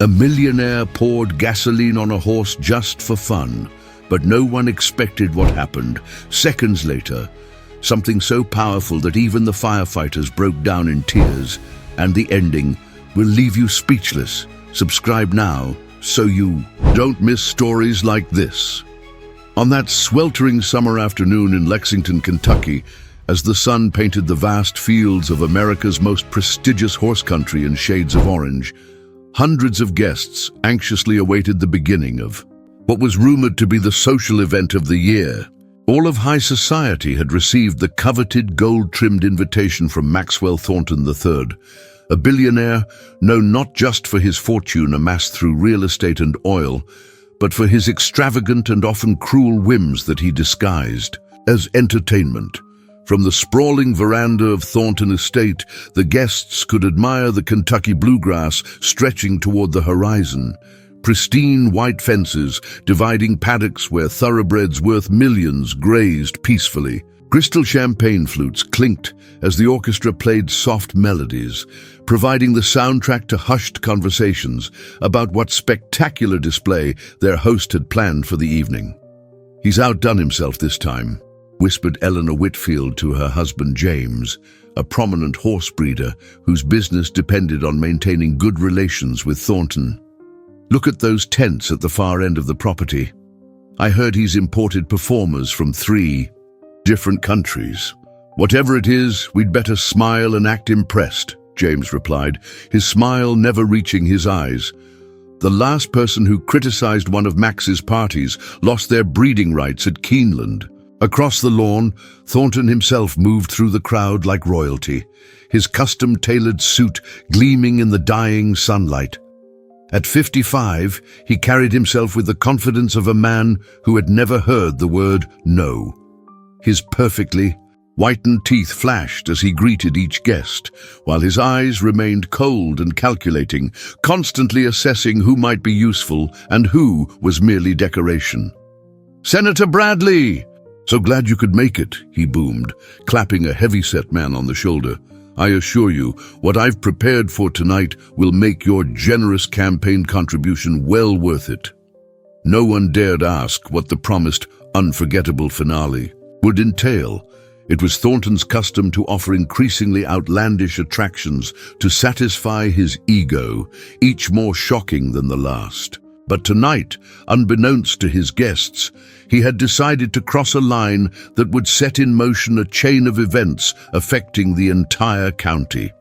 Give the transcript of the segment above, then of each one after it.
A millionaire poured gasoline on a horse just for fun, but no one expected what happened. Seconds later, something so powerful that even the firefighters broke down in tears, and the ending will leave you speechless. Subscribe now so you don't miss stories like this. On that sweltering summer afternoon in Lexington, Kentucky, as the sun painted the vast fields of America's most prestigious horse country in shades of orange, hundreds of guests anxiously awaited the beginning of what was rumored to be the social event of the year. All of high society had received the coveted gold-trimmed invitation from Maxwell Thornton III, a billionaire known not just for his fortune amassed through real estate and oil, but for his extravagant and often cruel whims that he disguised as entertainment. From the sprawling veranda of Thornton Estate, the guests could admire the Kentucky bluegrass stretching toward the horizon, pristine white fences dividing paddocks where thoroughbreds worth millions grazed peacefully. Crystal champagne flutes clinked as the orchestra played soft melodies, providing the soundtrack to hushed conversations about what spectacular display their host had planned for the evening. "He's outdone himself this time," whispered Eleanor Whitfield to her husband James, a prominent horse breeder whose business depended on maintaining good relations with Thornton. "Look at those tents at the far end of the property. I heard he's imported performers from 3 different countries." "Whatever it is, we'd better smile and act impressed," James replied, his smile never reaching his eyes. "The last person who criticized one of Max's parties lost their breeding rights at Keeneland." Across the lawn, Thornton himself moved through the crowd like royalty, his custom-tailored suit gleaming in the dying sunlight. At 55, he carried himself with the confidence of a man who had never heard the word no. His perfectly whitened teeth flashed as he greeted each guest, while his eyes remained cold and calculating, constantly assessing who might be useful and who was merely decoration. "Senator Bradley! So glad you could make it," he boomed, clapping a heavy-set man on the shoulder. "I assure you, what I've prepared for tonight will make your generous campaign contribution well worth it." No one dared ask what the promised unforgettable finale would entail. It was Thornton's custom to offer increasingly outlandish attractions to satisfy his ego, each more shocking than the last. But tonight, unbeknownst to his guests, he had decided to cross a line that would set in motion a chain of events affecting the entire county.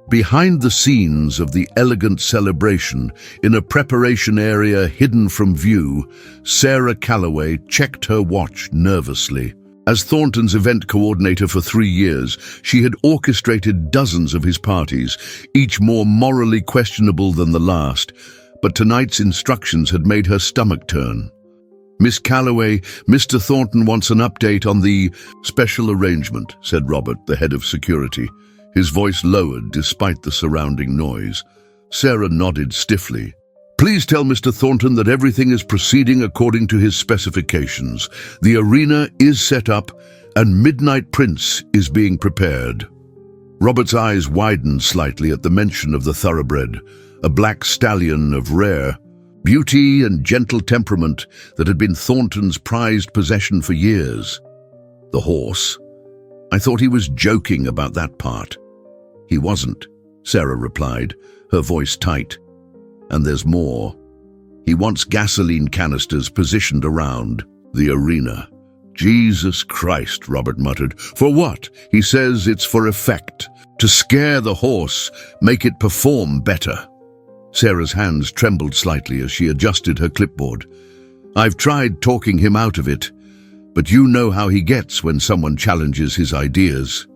Behind the scenes of the elegant celebration, in a preparation area hidden from view, Sarah Calloway checked her watch nervously. As Thornton's event coordinator for 3 years, she had orchestrated dozens of his parties, each more morally questionable than the last, but tonight's instructions had made her stomach turn. "Miss Calloway, Mr. Thornton wants an update on the special arrangement," said Robert, the head of security, his voice lowered despite the surrounding noise. Sarah nodded stiffly. "Please tell Mr. Thornton that everything is proceeding according to his specifications. The arena is set up, and Midnight Prince is being prepared." Robert's eyes widened slightly at the mention of the thoroughbred, a black stallion of rare beauty and gentle temperament that had been Thornton's prized possession for years. "The horse? I thought he was joking about that part." "He wasn't," Sarah replied, her voice tight. "And there's more. He wants gasoline canisters positioned around the arena." "Jesus Christ," Robert muttered. "For what?" "He says it's for effect, to scare the horse, make it perform better." Sarah's hands trembled slightly as she adjusted her clipboard. "I've tried talking him out of it, but you know how he gets when someone challenges his ideas."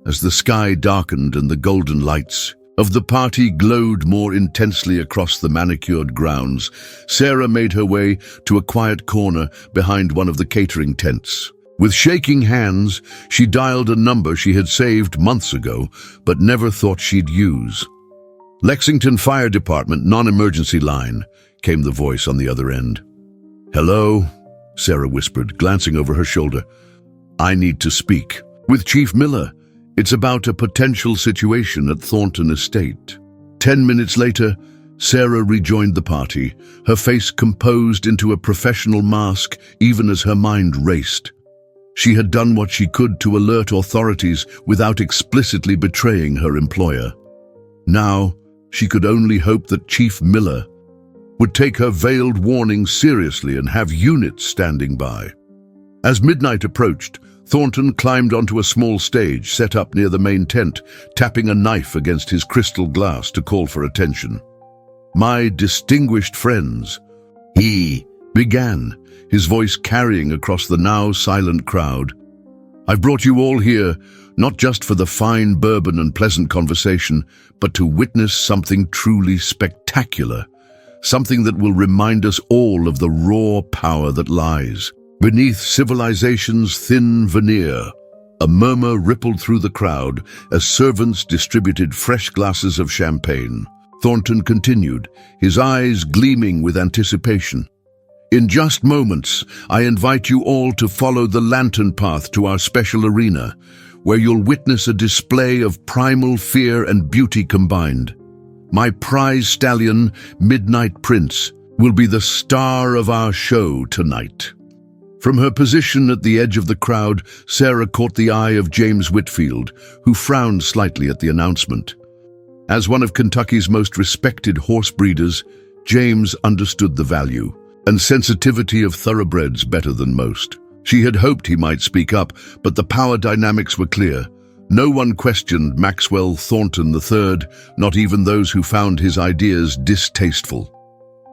As the sky darkened and the golden lights of the party glowed more intensely across the manicured grounds, Sarah made her way to a quiet corner behind one of the catering tents. With shaking hands, she dialed a number she had saved months ago, but never thought she'd use. "Lexington Fire Department non-emergency line," came the voice on the other end. "Hello?" Sarah whispered, glancing over her shoulder. "I need to speak with Chief Miller. It's about a potential situation at Thornton Estate." 10 minutes later, Sarah rejoined the party, her face composed into a professional mask even as her mind raced. She had done what she could to alert authorities without explicitly betraying her employer. Now, she could only hope that Chief Miller would take her veiled warning seriously and have units standing by. As midnight approached, Thornton climbed onto a small stage set up near the main tent, tapping a knife against his crystal glass to call for attention. "My distinguished friends," he began, his voice carrying across the now silent crowd. "I've brought you all here, not just for the fine bourbon and pleasant conversation, but to witness something truly spectacular, something that will remind us all of the raw power that lies beneath civilization's thin veneer." A murmur rippled through the crowd as servants distributed fresh glasses of champagne. Thornton continued, his eyes gleaming with anticipation. "In just moments, I invite you all to follow the lantern path to our special arena, where you'll witness a display of primal fear and beauty combined. My prize stallion, Midnight Prince, will be the star of our show tonight." From her position at the edge of the crowd, Sarah caught the eye of James Whitfield, who frowned slightly at the announcement. As one of Kentucky's most respected horse breeders, James understood the value and sensitivity of thoroughbreds better than most. She had hoped he might speak up, but the power dynamics were clear. No one questioned Maxwell Thornton III, not even those who found his ideas distasteful.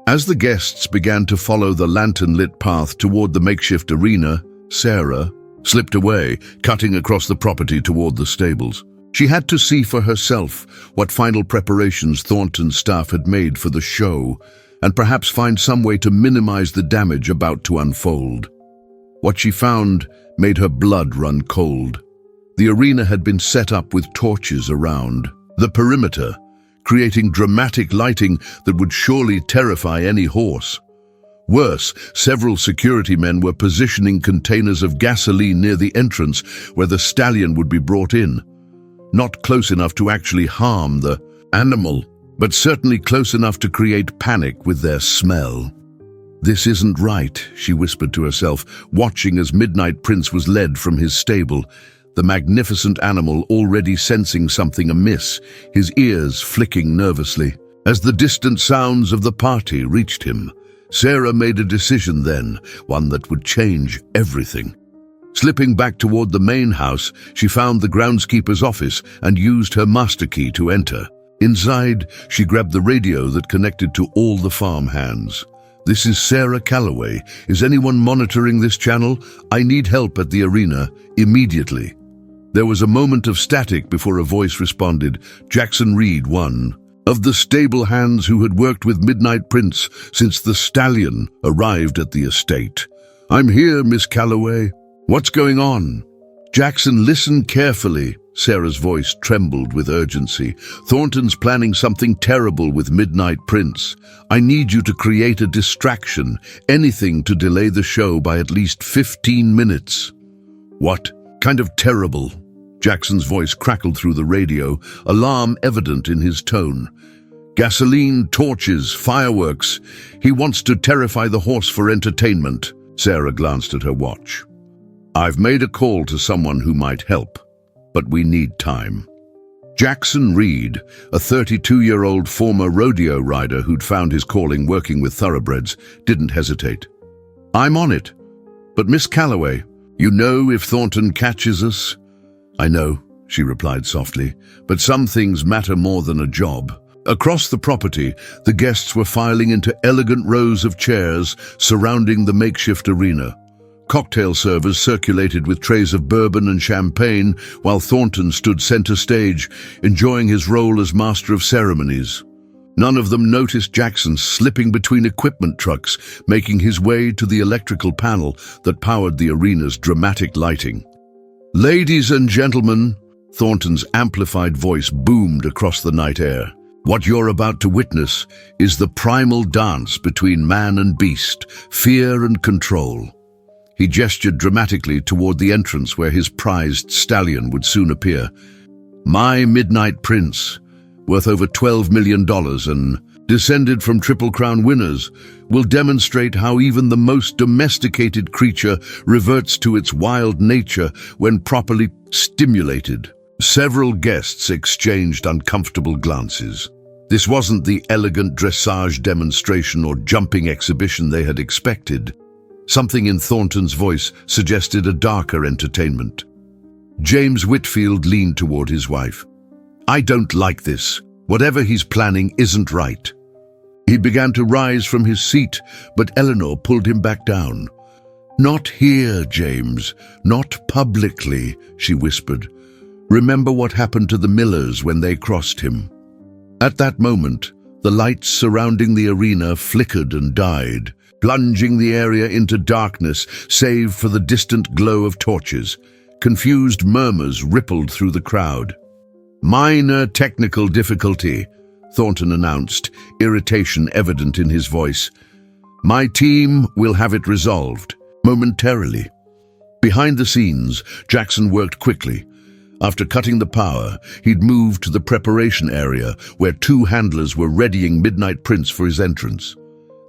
As the guests began to follow the lantern-lit path toward the makeshift arena, Sarah slipped away, cutting across the property toward the stables. She had to see for herself what final preparations Thornton's staff had made for the show, and perhaps find some way to minimize the damage about to unfold. What she found made her blood run cold. The arena had been set up with torches around the perimeter, creating dramatic lighting that would surely terrify any horse. Worse, several security men were positioning containers of gasoline near the entrance where the stallion would be brought in. Not close enough to actually harm the animal, but certainly close enough to create panic with their smell. "This isn't right," she whispered to herself, watching as Midnight Prince was led from his stable, the magnificent animal already sensing something amiss, his ears flicking nervously. As the distant sounds of the party reached him, Sarah made a decision then, one that would change everything. Slipping back toward the main house, she found the groundskeeper's office and used her master key to enter. Inside, she grabbed the radio that connected to all the farm hands. "This is Sarah Calloway. Is anyone monitoring this channel? I need help at the arena, immediately." There was a moment of static before a voice responded. Jackson Reed, one of the stable hands who had worked with Midnight Prince since the stallion arrived at the estate. "I'm here, Miss Calloway. What's going on?" "Jackson, listen carefully." Sarah's voice trembled with urgency. "Thornton's planning something terrible with Midnight Prince. I need you to create a distraction, anything to delay the show by at least 15 minutes. "What kind of terrible?" Jackson's voice crackled through the radio, alarm evident in his tone. "Gasoline, torches, fireworks. He wants to terrify the horse for entertainment." Sarah glanced at her watch. "I've made a call to someone who might help, but we need time." Jackson Reed, a 32-year-old former rodeo rider who'd found his calling working with thoroughbreds, didn't hesitate. "I'm on it. But Miss Calloway, you know if Thornton catches us?" "I know," she replied softly, "but some things matter more than a job." Across the property, the guests were filing into elegant rows of chairs surrounding the makeshift arena. Cocktail servers circulated with trays of bourbon and champagne, while Thornton stood center stage, enjoying his role as master of ceremonies. None of them noticed Jackson slipping between equipment trucks, making his way to the electrical panel that powered the arena's dramatic lighting. "Ladies and gentlemen," Thornton's amplified voice boomed across the night air. "What you're about to witness is the primal dance between man and beast, fear and control." He gestured dramatically toward the entrance where his prized stallion would soon appear. "My Midnight Prince, worth over $12 million and descended from Triple Crown winners, will demonstrate how even the most domesticated creature reverts to its wild nature when properly stimulated. Several guests exchanged uncomfortable glances. This wasn't the elegant dressage demonstration or jumping exhibition they had expected. Something in Thornton's voice suggested a darker entertainment. James Whitfield leaned toward his wife. "I don't like this. Whatever he's planning isn't right." He began to rise from his seat, but Eleanor pulled him back down. "Not here, James. Not publicly," she whispered. "Remember what happened to the Millers when they crossed him." At that moment, the lights surrounding the arena flickered and died, plunging the area into darkness save for the distant glow of torches. Confused murmurs rippled through the crowd. "Minor technical difficulty," Thornton announced, irritation evident in his voice. "My team will have it resolved momentarily." Behind the scenes, Jackson worked quickly. After cutting the power, he'd moved to the preparation area where two handlers were readying Midnight Prince for his entrance.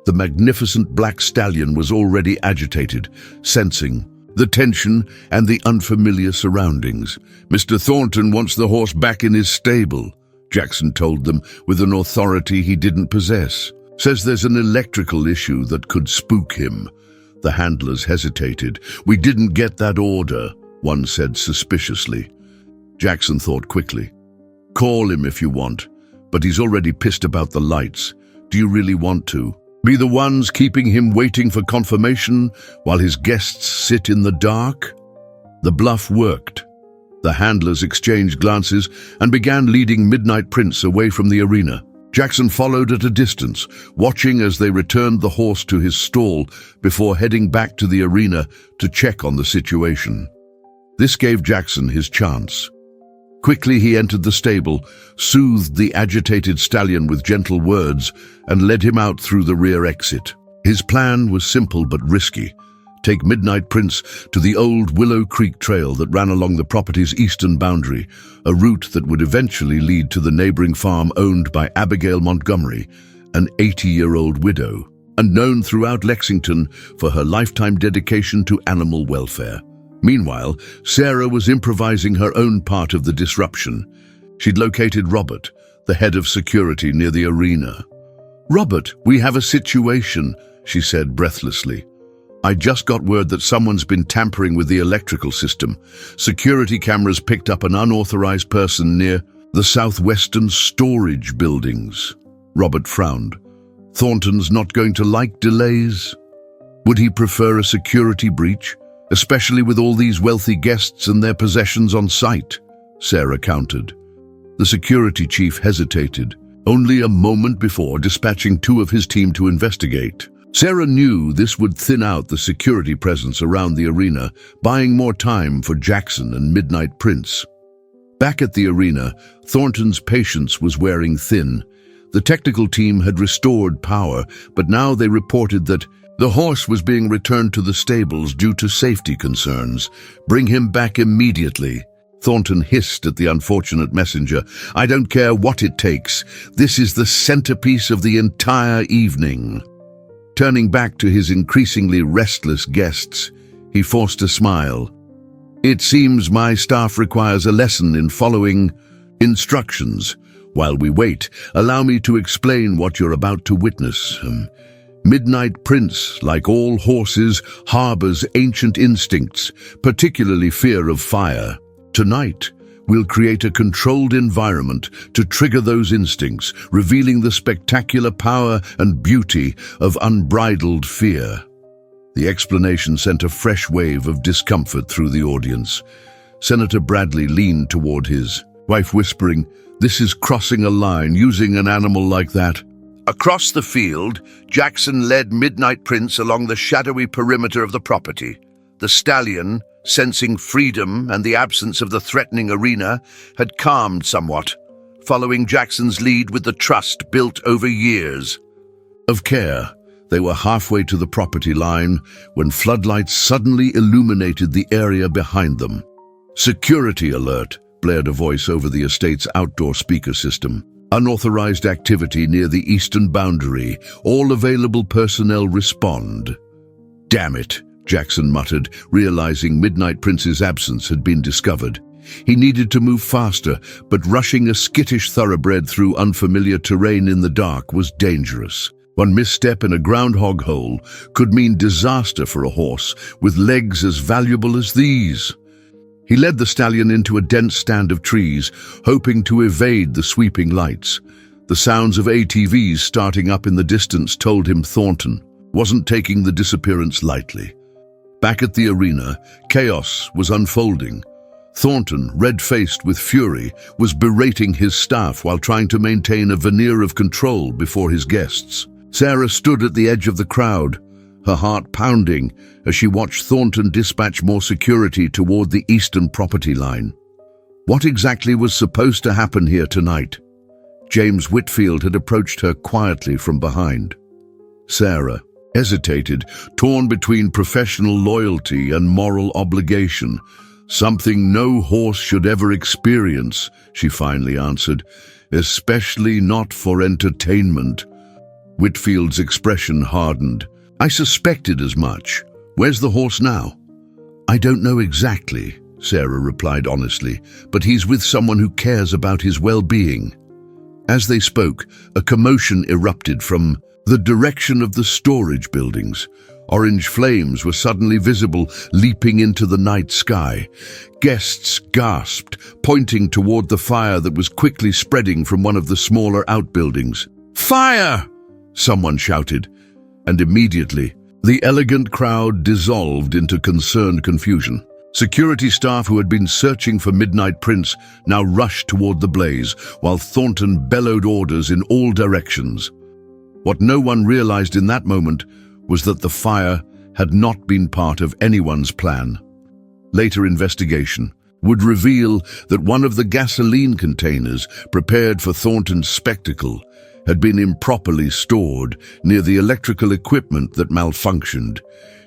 The magnificent black stallion was already agitated, sensing the tension and the unfamiliar surroundings. "Mr. Thornton wants the horse back in his stable," Jackson told them with an authority he didn't possess. "Says there's an electrical issue that could spook him." The handlers hesitated. "We didn't get that order," one said suspiciously. Jackson thought quickly. "Call him if you want, but he's already pissed about the lights. Do you really want to be the ones keeping him waiting for confirmation while his guests sit in the dark?" The bluff worked. The handlers exchanged glances and began leading Midnight Prince away from the arena. Jackson followed at a distance, watching as they returned the horse to his stall before heading back to the arena to check on the situation. This gave Jackson his chance. Quickly he entered the stable, soothed the agitated stallion with gentle words, and led him out through the rear exit. His plan was simple but risky. Take Midnight Prince to the old Willow Creek Trail that ran along the property's eastern boundary, a route that would eventually lead to the neighboring farm owned by Abigail Montgomery, an 80-year-old widow, and known throughout Lexington for her lifetime dedication to animal welfare. Meanwhile, Sarah was improvising her own part of the disruption. She'd located Robert, the head of security near the arena. "Robert, we have a situation," she said breathlessly. "I just got word that someone's been tampering with the electrical system. Security cameras picked up an unauthorized person near the southwestern storage buildings." Robert frowned. "Thornton's not going to like delays. Would he prefer a security breach? Especially with all these wealthy guests and their possessions on site," Sarah countered. The security chief hesitated, only a moment before dispatching two of his team to investigate. Sarah knew this would thin out the security presence around the arena, buying more time for Jackson and Midnight Prince. Back at the arena, Thornton's patience was wearing thin. The technical team had restored power, but now they reported that the horse was being returned to the stables due to safety concerns. "Bring him back immediately," Thornton hissed at the unfortunate messenger. "I don't care what it takes. This is the centerpiece of the entire evening." Turning back to his increasingly restless guests, he forced a smile. "It seems my staff requires a lesson in following instructions. While we wait, allow me to explain what you're about to witness. Midnight Prince, like all horses, harbors ancient instincts, particularly fear of fire. Tonight, we'll create a controlled environment to trigger those instincts, revealing the spectacular power and beauty of unbridled fear." The explanation sent a fresh wave of discomfort through the audience. Senator Bradley leaned toward his wife, whispering, "This is crossing a line, using an animal like that." Across the field, Jackson led Midnight Prince along the shadowy perimeter of the property. The stallion, sensing freedom and the absence of the threatening arena, had calmed somewhat, following Jackson's lead with the trust built over years of care. They were halfway to the property line when floodlights suddenly illuminated the area behind them. "Security alert," blared a voice over the estate's outdoor speaker system. Unauthorized activity near the eastern boundary. All available personnel respond. Damn it, Jackson muttered, realizing Midnight Prince's absence had been discovered. He needed to move faster, but rushing a skittish thoroughbred through unfamiliar terrain in the dark was dangerous. One misstep in a groundhog hole could mean disaster for a horse with legs as valuable as these. He led the stallion into a dense stand of trees, hoping to evade the sweeping lights. The sounds of ATVs starting up in the distance told him Thornton wasn't taking the disappearance lightly. Back at the arena, chaos was unfolding. Thornton, red-faced with fury, was berating his staff while trying to maintain a veneer of control before his guests. Sarah stood at the edge of the crowd, her heart pounding as she watched Thornton dispatch more security toward the eastern property line. What exactly was supposed to happen here tonight? James Whitfield had approached her quietly from behind. Sarah hesitated, torn between professional loyalty and moral obligation. "Something no horse should ever experience," she finally answered, "especially not for entertainment." Whitfield's expression hardened. "I suspected as much. Where's the horse now?" "I don't know exactly," Sarah replied honestly, "but he's with someone who cares about his well-being." As they spoke, a commotion erupted from the direction of the storage buildings. Orange flames were suddenly visible, leaping into the night sky. Guests gasped, pointing toward the fire that was quickly spreading from one of the smaller outbuildings. "Fire!" someone shouted, and immediately, the elegant crowd dissolved into concerned confusion. Security staff who had been searching for Midnight Prince now rushed toward the blaze, while Thornton bellowed orders in all directions. What no one realized in that moment was that the fire had not been part of anyone's plan. Later investigation would reveal that one of the gasoline containers prepared for Thornton's spectacle had been improperly stored near the electrical equipment that malfunctioned,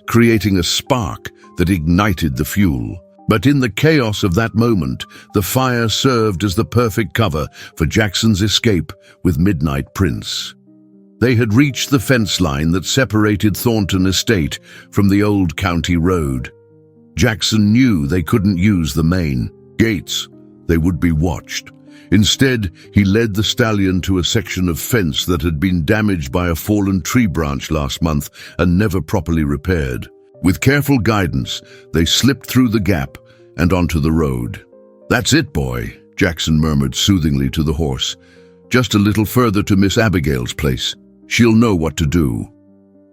creating a spark that ignited the fuel. But in the chaos of that moment, the fire served as the perfect cover for Jackson's escape with Midnight Prince. They had reached the fence line that separated Thornton Estate from the old county road. Jackson knew they couldn't use the main gates. They would be watched. Instead, he led the stallion to a section of fence that had been damaged by a fallen tree branch last month and never properly repaired. With careful guidance, they slipped through the gap and onto the road. "That's it, boy," Jackson murmured soothingly to the horse. "Just a little further to Miss Abigail's place. She'll know what to do."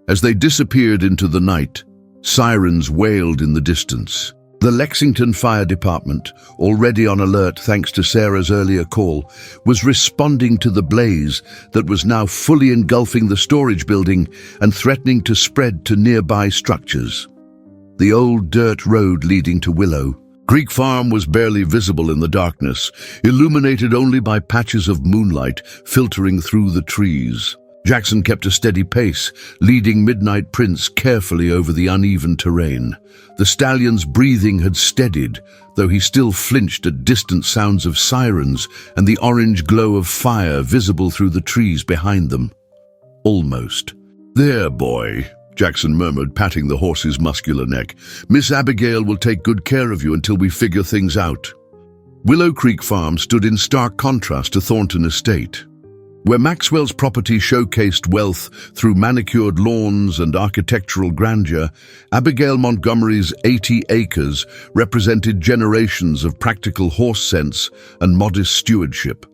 As they disappeared into the night, sirens wailed in the distance. The Lexington Fire Department, already on alert thanks to Sarah's earlier call, was responding to the blaze that was now fully engulfing the storage building and threatening to spread to nearby structures. The old dirt road leading to Willow Creek Farm was barely visible in the darkness, illuminated only by patches of moonlight filtering through the trees. Jackson kept a steady pace, leading Midnight Prince carefully over the uneven terrain. The stallion's breathing had steadied, though he still flinched at distant sounds of sirens and the orange glow of fire visible through the trees behind them. "Almost. There, boy," Jackson murmured, patting the horse's muscular neck. "Miss Abigail will take good care of you until we figure things out." Willow Creek Farm stood in stark contrast to Thornton Estate. Where Maxwell's property showcased wealth through manicured lawns and architectural grandeur, Abigail Montgomery's 80 acres represented generations of practical horse sense and modest stewardship.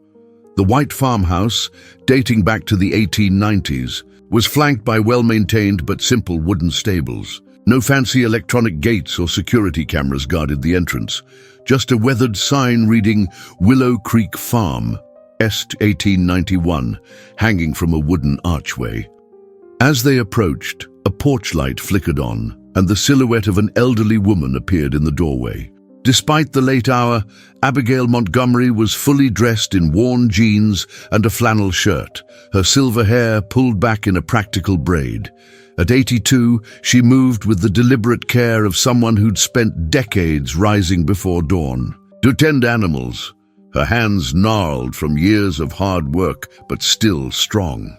The white farmhouse, dating back to the 1890s, was flanked by well-maintained but simple wooden stables. No fancy electronic gates or security cameras guarded the entrance, just a weathered sign reading Willow Creek Farm, Est 1891, hanging from a wooden archway. As they approached, a porch light flickered on, and the silhouette of an elderly woman appeared in the doorway. Despite the late hour, Abigail Montgomery was fully dressed in worn jeans and a flannel shirt, her silver hair pulled back in a practical braid. At 82, she moved with the deliberate care of someone who'd spent decades rising before dawn. To tend animals, her hands gnarled from years of hard work, but still strong.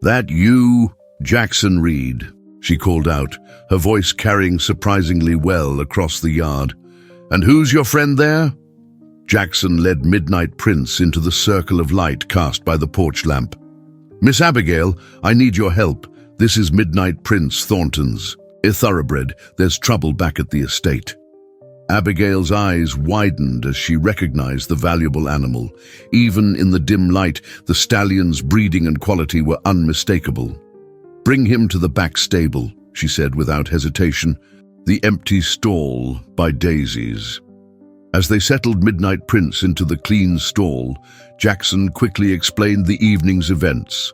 "That you, Jackson Reed," she called out, her voice carrying surprisingly well across the yard. "And who's your friend there?" Jackson led Midnight Prince into the circle of light cast by the porch lamp. "Miss Abigail, I need your help. This is Midnight Prince Thornton's. A thoroughbred. There's trouble back at the estate." Abigail's eyes widened as she recognized the valuable animal. Even in the dim light, the stallion's breeding and quality were unmistakable. "Bring him to the back stable," she said without hesitation. "The empty stall by daisies." As they settled Midnight Prince into the clean stall, Jackson quickly explained the evening's events.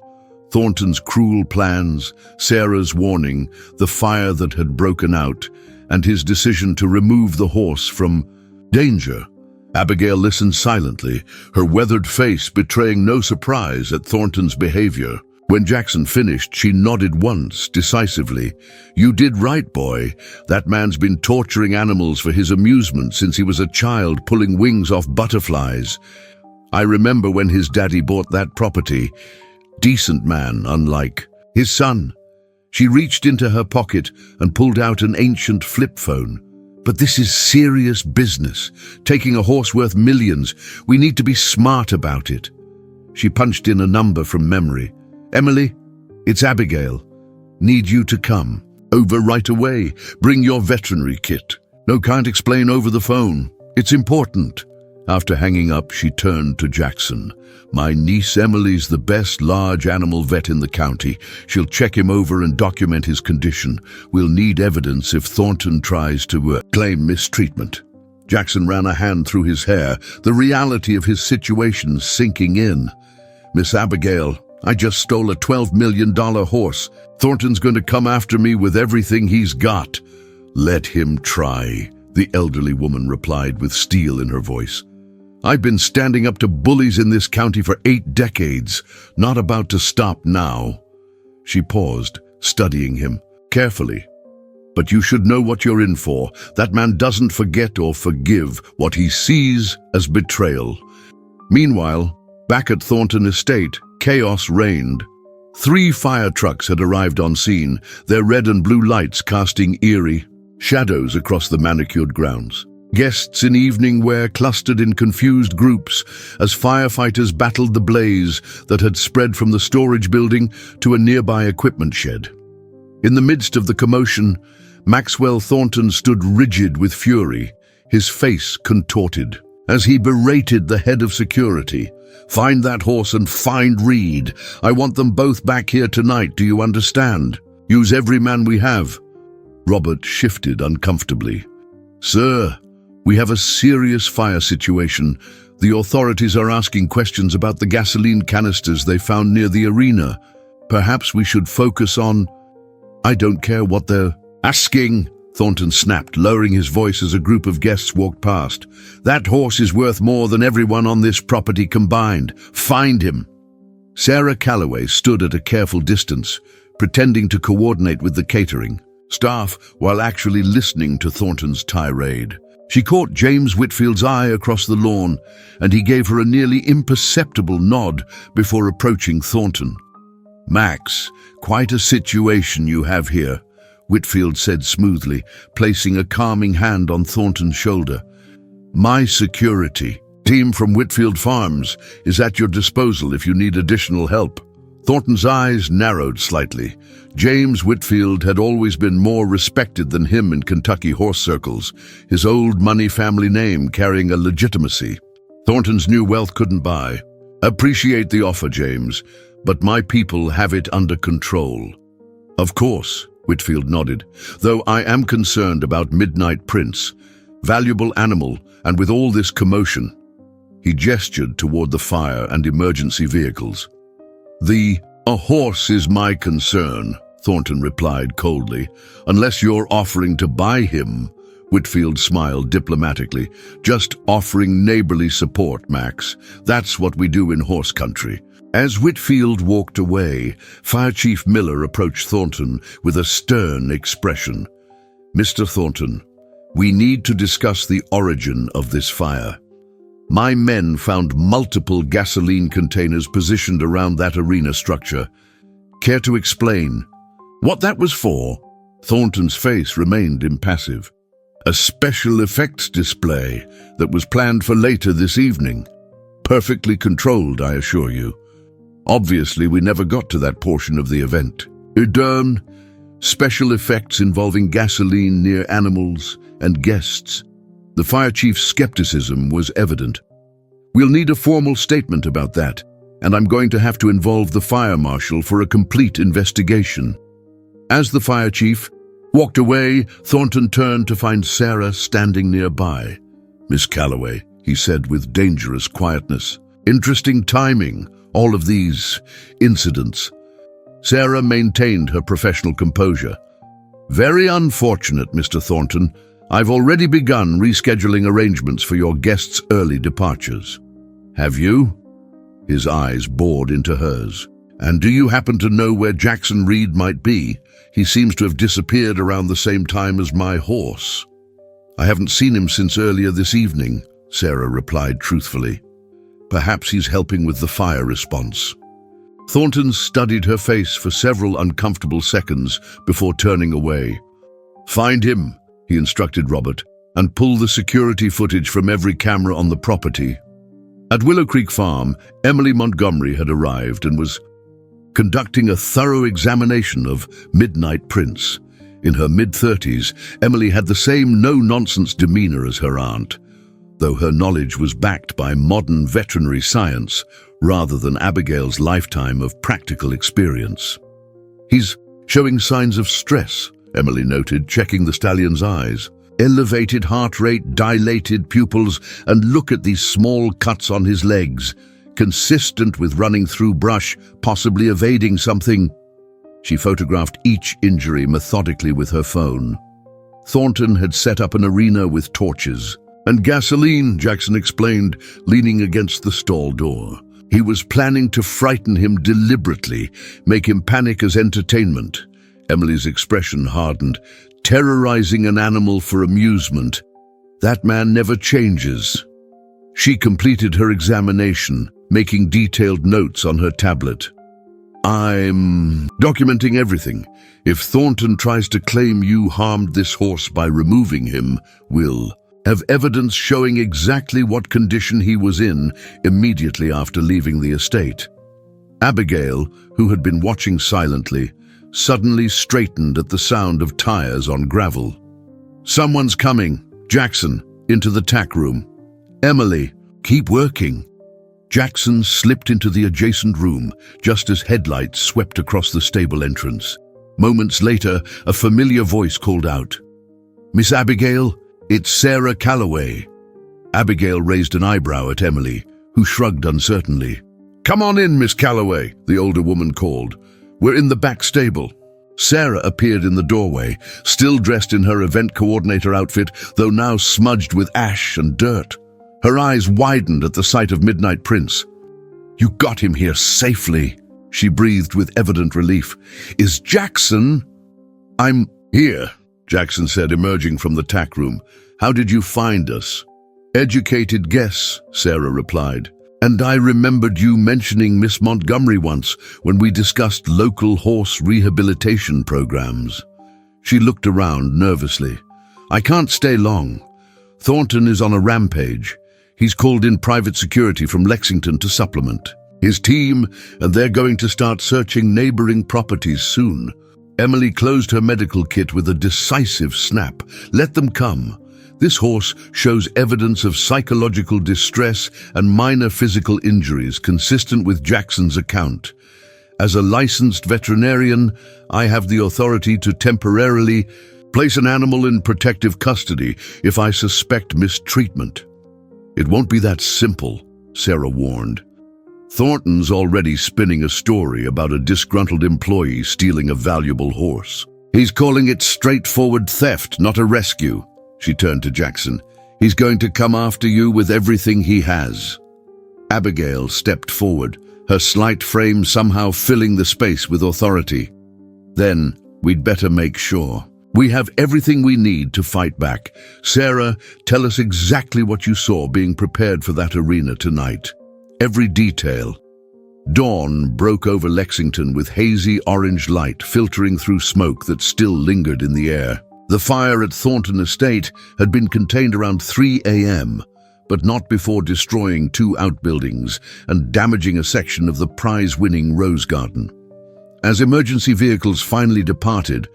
Thornton's cruel plans, Sarah's warning, the fire that had broken out, and his decision to remove the horse from danger. Abigail listened silently, her weathered face betraying no surprise at Thornton's behavior. When Jackson finished, she nodded once, decisively. "You did right, boy. That man's been torturing animals for his amusement since he was a child, pulling wings off butterflies. I remember when his daddy bought that property. Decent man, unlike his son." She reached into her pocket and pulled out an ancient flip phone. "But this is serious business. Taking a horse worth millions. We need to be smart about it." She punched in a number from memory. "Emily, it's Abigail. Need you to come. Over right away. Bring your veterinary kit. No, can't explain over the phone. It's important." After hanging up, she turned to Jackson. "My niece Emily's the best large animal vet in the county. She'll check him over and document his condition. We'll need evidence if Thornton tries to claim mistreatment." Jackson ran a hand through his hair, the reality of his situation sinking in. "Miss Abigail, I just stole a $12 million horse. Thornton's going to come after me with everything he's got." "Let him try," the elderly woman replied with steel in her voice. "I've been standing up to bullies in this county for 8 decades, not about to stop now." She paused, studying him carefully. "But you should know what you're in for. That man doesn't forget or forgive what he sees as betrayal." Meanwhile, back at Thornton Estate, chaos reigned. 3 fire trucks had arrived on scene, their red and blue lights casting eerie shadows across the manicured grounds. Guests in evening wear clustered in confused groups as firefighters battled the blaze that had spread from the storage building to a nearby equipment shed. In the midst of the commotion, Maxwell Thornton stood rigid with fury, his face contorted, as he berated the head of security. "Find that horse and find Reed. I want them both back here tonight, do you understand? Use every man we have." Robert shifted uncomfortably. "Sir, we have a serious fire situation. The authorities are asking questions about the gasoline canisters they found near the arena. Perhaps we should focus on—" "I don't care what they're asking," Thornton snapped, lowering his voice as a group of guests walked past. "That horse is worth more than everyone on this property combined. Find him." Sarah Calloway stood at a careful distance, pretending to coordinate with the catering staff while actually listening to Thornton's tirade. She caught James Whitfield's eye across the lawn, and he gave her a nearly imperceptible nod before approaching Thornton. "Max, quite a situation you have here," Whitfield said smoothly, placing a calming hand on Thornton's shoulder. "My security team from Whitfield Farms is at your disposal if you need additional help." Thornton's eyes narrowed slightly. James Whitfield had always been more respected than him in Kentucky horse circles, his old money family name carrying a legitimacy Thornton's new wealth couldn't buy. "Appreciate the offer, James, but my people have it under control." "Of course," Whitfield nodded, "though I am concerned about Midnight Prince. Valuable animal, and with all this commotion." He gestured toward the fire and emergency vehicles. "A horse is my concern," Thornton replied coldly. "Unless you're offering to buy him." Whitfield smiled diplomatically. "Just offering neighborly support, Max. That's what we do in horse country." As Whitfield walked away, Fire Chief Miller approached Thornton with a stern expression. "Mr. Thornton, we need to discuss the origin of this fire." My men found multiple gasoline containers positioned around that arena structure. Care to explain what that was for? Thornton's face remained impassive. A special effects display that was planned for later this evening. Perfectly controlled, I assure you. Obviously, we never got to that portion of the event. Special effects involving gasoline near animals and guests. The fire chief's skepticism was evident. We'll need a formal statement about that, and I'm going to have to involve the fire marshal for a complete investigation. As the fire chief walked away, Thornton turned to find Sarah standing nearby. "Miss Calloway," he said with dangerous quietness. "Interesting timing, all of these incidents." Sarah maintained her professional composure. "Very unfortunate, Mr. Thornton. I've already begun rescheduling arrangements for your guests' early departures." "Have you?" His eyes bored into hers. "And do you happen to know where Jackson Reed might be? He seems to have disappeared around the same time as my horse." "I haven't seen him since earlier this evening," Sarah replied truthfully. "Perhaps he's helping with the fire response." Thornton studied her face for several uncomfortable seconds before turning away. "Find him," he instructed Robert, "and pull the security footage from every camera on the property." At Willow Creek Farm, Emily Montgomery had arrived and was conducting a thorough examination of Midnight Prince. In her mid-30s, Emily had the same no-nonsense demeanor as her aunt, though her knowledge was backed by modern veterinary science rather than Abigail's lifetime of practical experience. "He's showing signs of stress," Emily noted, checking the stallion's eyes. "Elevated heart rate, dilated pupils, and look at these small cuts on his legs, consistent with running through brush, possibly evading something." She photographed each injury methodically with her phone. Thornton had set up an arena with torches and gasoline, Jackson explained, leaning against the stall door. He was planning to frighten him deliberately, make him panic as entertainment. Emily's expression hardened. Terrorizing an animal for amusement. That man never changes. She completed her examination, making detailed notes on her tablet. "I'm documenting everything. If Thornton tries to claim you harmed this horse by removing him, we'll have evidence showing exactly what condition he was in immediately after leaving the estate." Abigail, who had been watching silently, suddenly straightened at the sound of tires on gravel. "Someone's coming. Jackson, into the tack room." "Emily, keep working." Jackson slipped into the adjacent room just as headlights swept across the stable entrance. Moments later, a familiar voice called out, "Miss Abigail, it's Sarah Calloway." Abigail raised an eyebrow at Emily, who shrugged uncertainly. "Come on in, Miss Calloway," the older woman called. "We're in the back stable." Sarah appeared in the doorway, still dressed in her event coordinator outfit, though now smudged with ash and dirt. Her eyes widened at the sight of Midnight Prince. "You got him here safely," she breathed with evident relief. "Is Jackson—" "I'm here," Jackson said, emerging from the tack room. "How did you find us?" "Educated guess," Sarah replied. "And I remembered you mentioning Miss Montgomery once when we discussed local horse rehabilitation programs." She looked around nervously. "I can't stay long. Thornton is on a rampage. He's called in private security from Lexington to supplement his team, and they're going to start searching neighboring properties soon." Emily closed her medical kit with a decisive snap. "Let them come. This horse shows evidence of psychological distress and minor physical injuries consistent with Jackson's account. As a licensed veterinarian, I have the authority to temporarily place an animal in protective custody if I suspect mistreatment." "It won't be that simple," Sarah warned. "Thornton's already spinning a story about a disgruntled employee stealing a valuable horse. He's calling it straightforward theft, not a rescue." She turned to Jackson. "He's going to come after you with everything he has." Abigail stepped forward, her slight frame somehow filling the space with authority. "Then we'd better make sure. We have everything we need to fight back. Sarah, tell us exactly what you saw being prepared for that arena tonight. Every detail. Dawn broke over Lexington with hazy orange light filtering through smoke that still lingered in the air. The fire at Thornton Estate had been contained around 3 a.m., but not before destroying 2 outbuildings and damaging a section of the prize-winning Rose Garden. As emergency vehicles finally departed,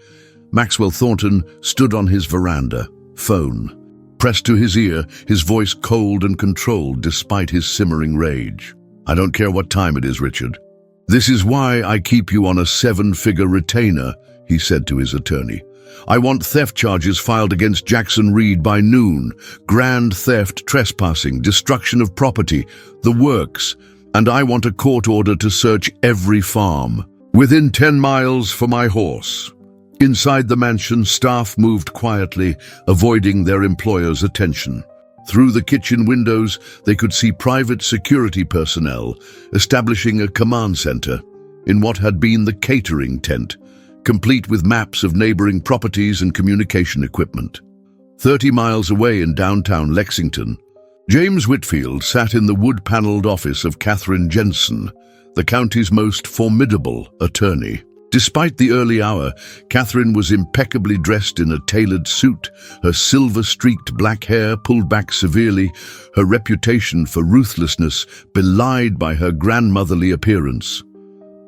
Maxwell Thornton stood on his veranda, phone pressed to his ear, his voice cold and controlled despite his simmering rage. "I don't care what time it is, Richard. This is why I keep you on a 7-figure retainer," he said to his attorney. "I want theft charges filed against Jackson Reed by noon. Grand theft, trespassing, destruction of property, the works. And I want a court order to search every farm. Within 10 miles for my horse." Inside the mansion, staff moved quietly, avoiding their employer's attention. Through the kitchen windows, they could see private security personnel establishing a command center in what had been the catering tent, complete with maps of neighboring properties and communication equipment. 30 miles away in downtown Lexington, James Whitfield sat in the wood-paneled office of Katherine Jensen, the county's most formidable attorney. Despite the early hour, Katherine was impeccably dressed in a tailored suit, her silver-streaked black hair pulled back severely, her reputation for ruthlessness belied by her grandmotherly appearance.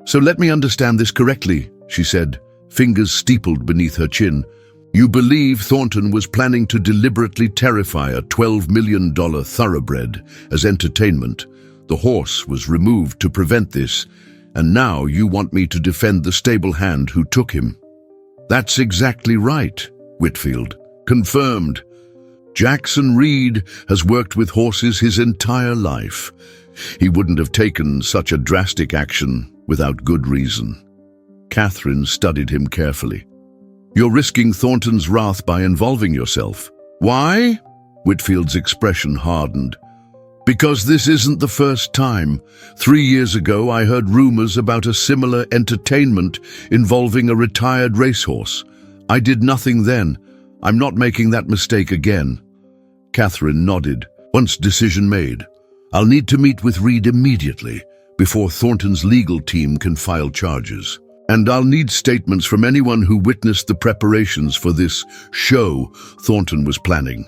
"So let me understand this correctly," she said, fingers steepled beneath her chin. "You believe Thornton was planning to deliberately terrify a $12 million thoroughbred as entertainment. The horse was removed to prevent this, and now you want me to defend the stable hand who took him." "That's exactly right," Whitfield confirmed. "Jackson Reed has worked with horses his entire life. He wouldn't have taken such a drastic action without good reason." Katherine studied him carefully. "You're risking Thornton's wrath by involving yourself." "Why?" Whitfield's expression hardened. "Because this isn't the first time. 3 years ago, I heard rumors about a similar entertainment involving a retired racehorse. I did nothing then. I'm not making that mistake again." Katherine nodded. "Once decision made, I'll need to meet with Reed immediately before Thornton's legal team can file charges. And I'll need statements from anyone who witnessed the preparations for this show Thornton was planning."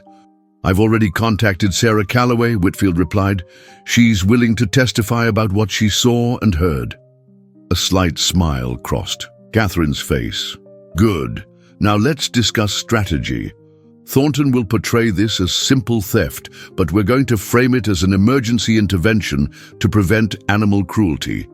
"I've already contacted Sarah Calloway," Whitfield replied. "She's willing to testify about what she saw and heard." A slight smile crossed Katherine's face. "Good. Now let's discuss strategy. Thornton will portray this as simple theft, but we're going to frame it as an emergency intervention to prevent animal cruelty.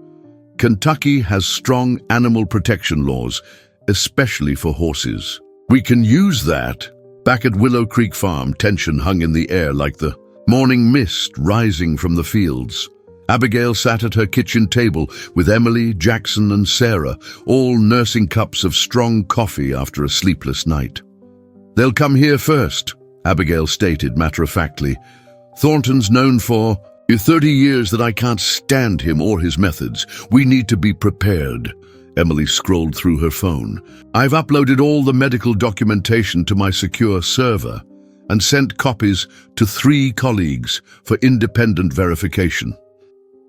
Kentucky has strong animal protection laws, especially for horses. We can use that." Back at Willow Creek Farm, tension hung in the air like the morning mist rising from the fields. Abigail sat at her kitchen table with Emily, Jackson, and Sarah, all nursing cups of strong coffee after a sleepless night. "They'll come here first," Abigail stated matter-of-factly. "Thornton's known for 30 years that I can't stand him or his methods. We need to be prepared." Emily scrolled through her phone. "I've uploaded all the medical documentation to my secure server and sent copies to 3 colleagues for independent verification.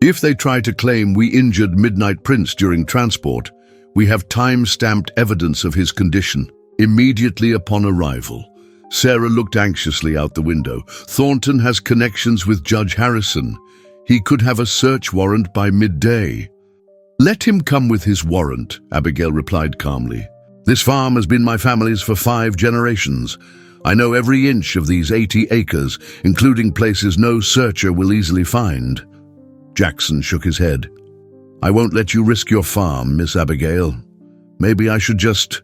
If they try to claim we injured Midnight Prince during transport, we have time-stamped evidence of his condition immediately upon arrival." Sarah looked anxiously out the window. "Thornton has connections with Judge Harrison. He could have a search warrant by midday." "Let him come with his warrant," Abigail replied calmly. "This farm has been my family's for 5 generations. I know every inch of these 80 acres, including places no searcher will easily find." Jackson shook his head. "I won't let you risk your farm, Miss Abigail. Maybe I should just—"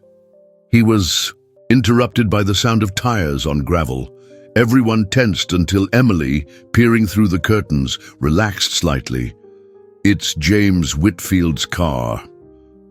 He was interrupted by the sound of tires on gravel. Everyone tensed until Emily, peering through the curtains, relaxed slightly. "It's James Whitfield's car."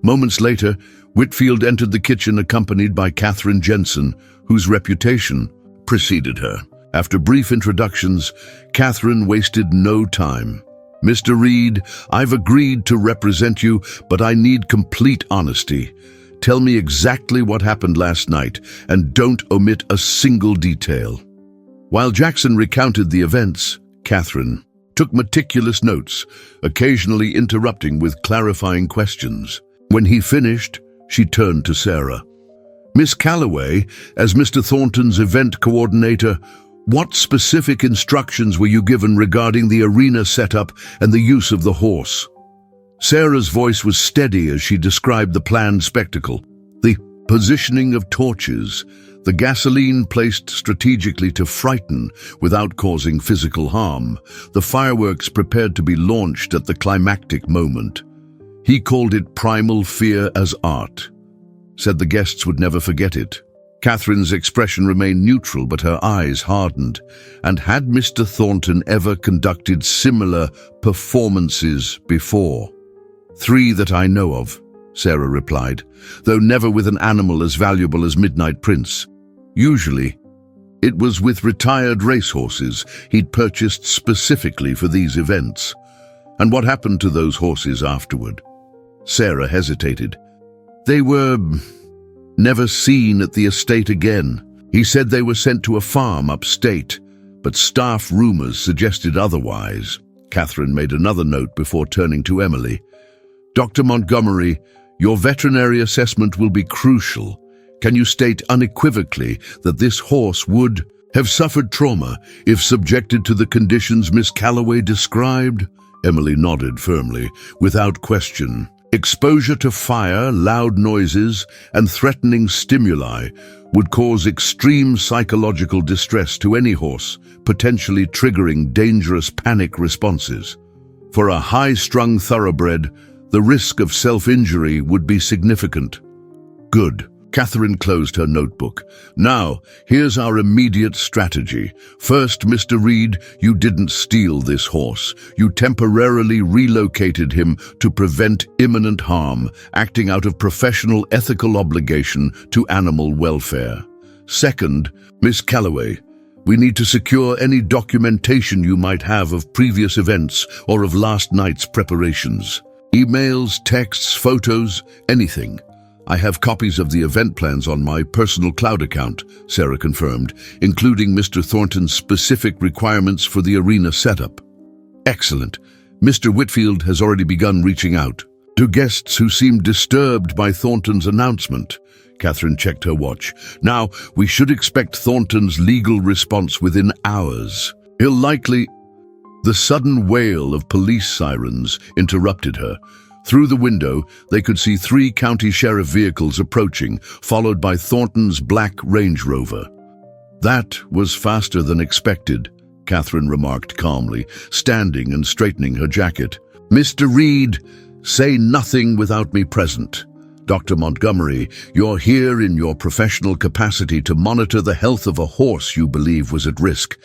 Moments later, Whitfield entered the kitchen accompanied by Katherine Jensen, whose reputation preceded her. After brief introductions, Katherine wasted no time. "Mr. Reed, I've agreed to represent you, but I need complete honesty. Tell me exactly what happened last night, and don't omit a single detail." While Jackson recounted the events, Catherine took meticulous notes, occasionally interrupting with clarifying questions. When he finished, she turned to Sarah. "Miss Calloway, as Mr. Thornton's event coordinator, what specific instructions were you given regarding the arena setup and the use of the horse?" Sarah's voice was steady as she described the planned spectacle. The positioning of torches, the gasoline placed strategically to frighten without causing physical harm, the fireworks prepared to be launched at the climactic moment. He called it primal fear as art. Said the guests would never forget it. Catherine's expression remained neutral, but her eyes hardened. And had Mr. Thornton ever conducted similar performances before? "3 that I know of," Sarah replied, "though never with an animal as valuable as Midnight Prince. Usually, it was with retired racehorses he'd purchased specifically for these events." "And what happened to those horses afterward?" Sarah hesitated. "They were never seen at the estate again. He said they were sent to a farm upstate, but staff rumors suggested otherwise." Catherine made another note before turning to Emily. "Dr. Montgomery, your veterinary assessment will be crucial. Can you state unequivocally that this horse would have suffered trauma if subjected to the conditions Miss Calloway described?" Emily nodded firmly, without question. "Exposure to fire, loud noises, and threatening stimuli would cause extreme psychological distress to any horse, potentially triggering dangerous panic responses. For a high-strung thoroughbred, the risk of self-injury would be significant." "Good." Catherine closed her notebook. "Now, here's our immediate strategy. First, Mr. Reed, you didn't steal this horse. You temporarily relocated him to prevent imminent harm, acting out of professional ethical obligation to animal welfare. Second, Miss Calloway, we need to secure any documentation you might have of previous events or of last night's preparations. Emails, texts, photos, anything. I have copies of the event plans on my personal cloud account," Sarah confirmed, "including Mr. Thornton's specific requirements for the arena setup." "Excellent. Mr. Whitfield has already begun reaching out to guests who seemed disturbed by Thornton's announcement." Catherine checked her watch. "Now, we should expect Thornton's legal response within hours. He'll likely—" The sudden wail of police sirens interrupted her. Through the window, they could see 3 county sheriff vehicles approaching, followed by Thornton's black Range Rover. "That was faster than expected," Catherine remarked calmly, standing and straightening her jacket. "Mr. Reed, say nothing without me present. Dr. Montgomery, you're here in your professional capacity to monitor the health of a horse you believe was at risk.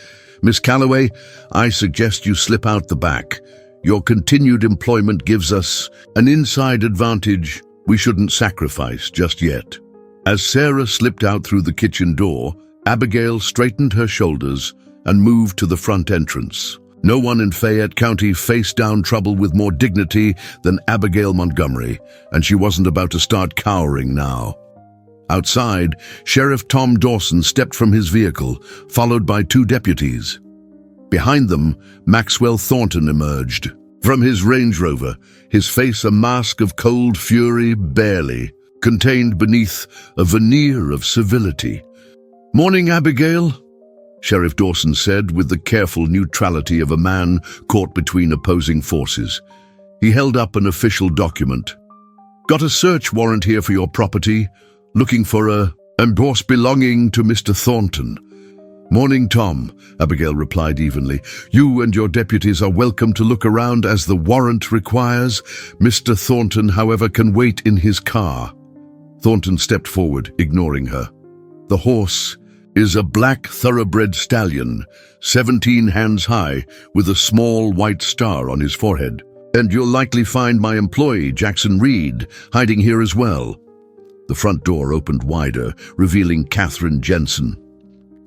Miss Calloway, I suggest you slip out the back. Your continued employment gives us an inside advantage we shouldn't sacrifice just yet." As Sarah slipped out through the kitchen door, Abigail straightened her shoulders and moved to the front entrance. No one in Fayette County faced down trouble with more dignity than Abigail Montgomery, and she wasn't about to start cowering now. Outside, Sheriff Tom Dawson stepped from his vehicle, followed by 2 deputies. Behind them, Maxwell Thornton emerged. From his Range Rover, his face a mask of cold fury barely contained beneath a veneer of civility. "Morning, Abigail," Sheriff Dawson said with the careful neutrality of a man caught between opposing forces. He held up an official document. "Got a search warrant here for your property, looking for a horse belonging to Mr. Thornton." "Morning, Tom," Abigail replied evenly. "You and your deputies are welcome to look around as the warrant requires. Mr. Thornton, however, can wait in his car." Thornton stepped forward, ignoring her. "The horse is a black thoroughbred stallion, 17 hands high, with a small white star on his forehead. And you'll likely find my employee, Jackson Reed, hiding here as well." The front door opened wider, revealing Catherine Jensen.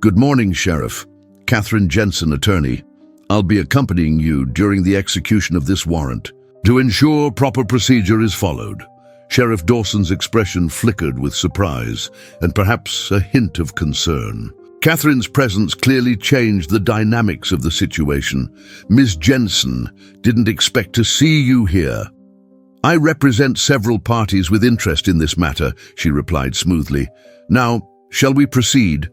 "Good morning, Sheriff. Catherine Jensen, attorney. I'll be accompanying you during the execution of this warrant to ensure proper procedure is followed." Sheriff Dawson's expression flickered with surprise and perhaps a hint of concern. Catherine's presence clearly changed the dynamics of the situation. "Ms. Jensen didn't expect to see you here." "I represent several parties with interest in this matter," she replied smoothly. "Now, shall we proceed?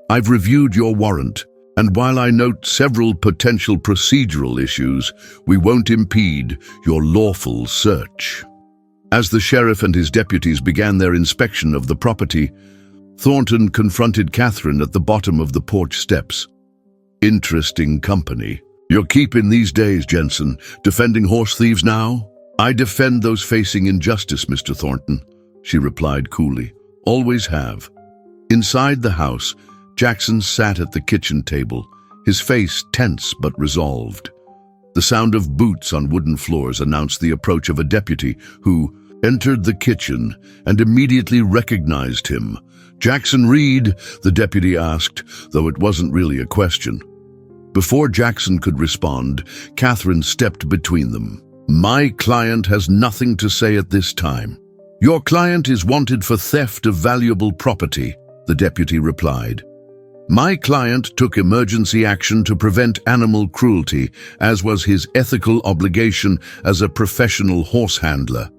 I've reviewed your warrant, and while I note several potential procedural issues, we won't impede your lawful search." As the sheriff and his deputies began their inspection of the property, Thornton confronted Catherine at the bottom of the porch steps. "Interesting company you're keeping these days, Jensen. Defending horse thieves now?" "I defend those facing injustice, Mr. Thornton," she replied coolly. "Always have." Inside the house, Jackson sat at the kitchen table, his face tense but resolved. The sound of boots on wooden floors announced the approach of a deputy who entered the kitchen and immediately recognized him. "Jackson Reed?" the deputy asked, though it wasn't really a question. Before Jackson could respond, Catherine stepped between them. "My client has nothing to say at this time." "Your client is wanted for theft of valuable property," the deputy replied. "My client took emergency action to prevent animal cruelty, as was his ethical obligation as a professional horse handler."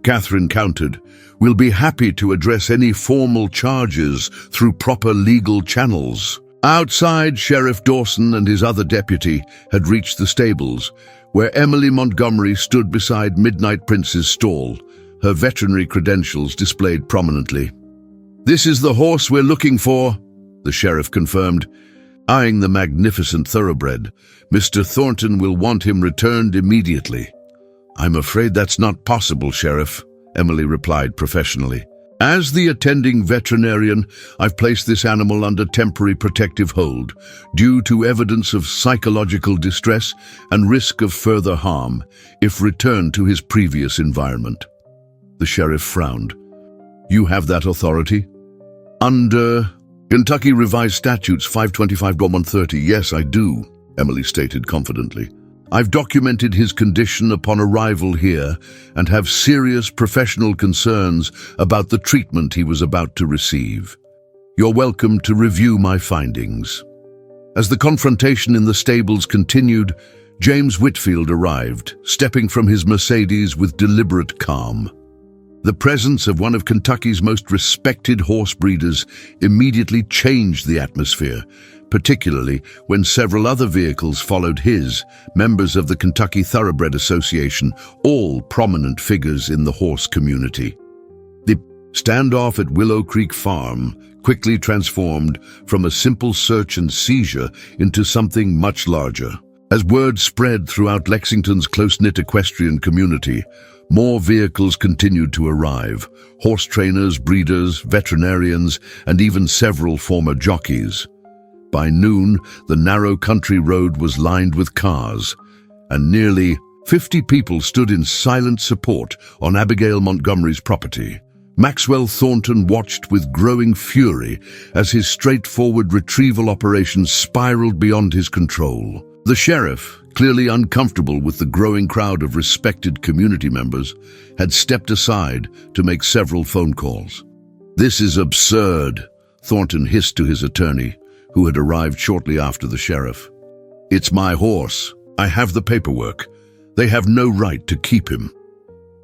Catherine countered, "We'll be happy to address any formal charges through proper legal channels." Outside, Sheriff Dawson and his other deputy had reached the stables, where Emily Montgomery stood beside Midnight Prince's stall, her veterinary credentials displayed prominently. "This is the horse we're looking for," the sheriff confirmed, eyeing the magnificent thoroughbred. "Mr. Thornton will want him returned immediately." "I'm afraid that's not possible, Sheriff," Emily replied professionally. "As the attending veterinarian, I've placed this animal under temporary protective hold due to evidence of psychological distress and risk of further harm if returned to his previous environment." The sheriff frowned. "You have that authority?" "Under Kentucky Revised Statutes 525-130, yes, I do," Emily stated confidently. "I've documented his condition upon arrival here and have serious professional concerns about the treatment he was about to receive. You're welcome to review my findings." As the confrontation in the stables continued, James Whitfield arrived, stepping from his Mercedes with deliberate calm. The presence of one of Kentucky's most respected horse breeders immediately changed the atmosphere, particularly when several other vehicles followed his, members of the Kentucky Thoroughbred Association, all prominent figures in the horse community. The standoff at Willow Creek Farm quickly transformed from a simple search and seizure into something much larger. As word spread throughout Lexington's close-knit equestrian community, more vehicles continued to arrive: horse trainers, breeders, veterinarians, and even several former jockeys. By noon, the narrow country road was lined with cars, and nearly 50 people stood in silent support on Abigail Montgomery's property. Maxwell Thornton watched with growing fury as his straightforward retrieval operation spiraled beyond his control. The sheriff, clearly uncomfortable with the growing crowd of respected community members, had stepped aside to make several phone calls. "This is absurd," Thornton hissed to his attorney, who had arrived shortly after the sheriff. "It's my horse. I have the paperwork. They have no right to keep him."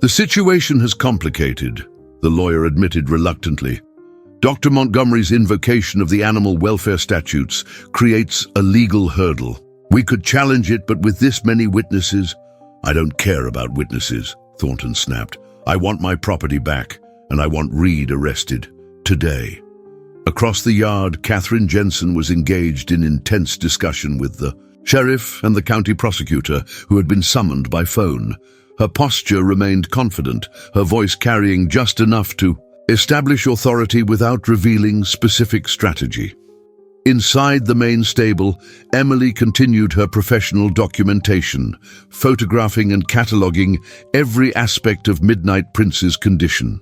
"The situation has complicated," the lawyer admitted reluctantly. "Dr. Montgomery's invocation of the animal welfare statutes creates a legal hurdle. We could challenge it, but with this many witnesses—" "I don't care about witnesses," Thornton snapped. "I want my property back, and I want Reed arrested. Today." Across the yard, Catherine Jensen was engaged in intense discussion with the sheriff and the county prosecutor, who had been summoned by phone. Her posture remained confident, her voice carrying just enough to establish authority without revealing specific strategy. Inside the main stable, Emily continued her professional documentation, photographing and cataloging every aspect of Midnight Prince's condition.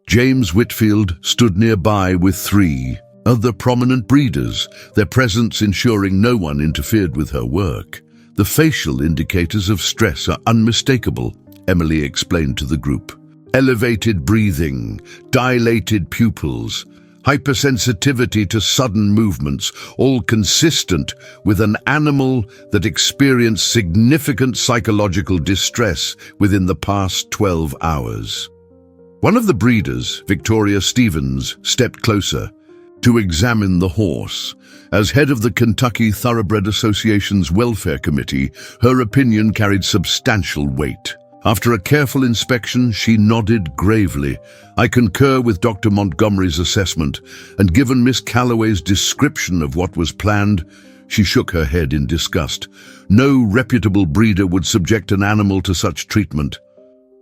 James Whitfield stood nearby with 3 other prominent breeders, their presence ensuring no one interfered with her work. "The facial indicators of stress are unmistakable," Emily explained to the group. elevated breathing, dilated pupils, hypersensitivity to sudden movements, all consistent with an animal that experienced significant psychological distress within the past 12 hours. One of the breeders, Victoria Stevens, stepped closer to examine the horse. As head of the Kentucky Thoroughbred Association's Welfare Committee, her opinion carried substantial weight. After a careful inspection, she nodded gravely. "I concur with Dr. Montgomery's assessment, and given Miss Calloway's description of what was planned," she shook her head in disgust. "No reputable breeder would subject an animal to such treatment."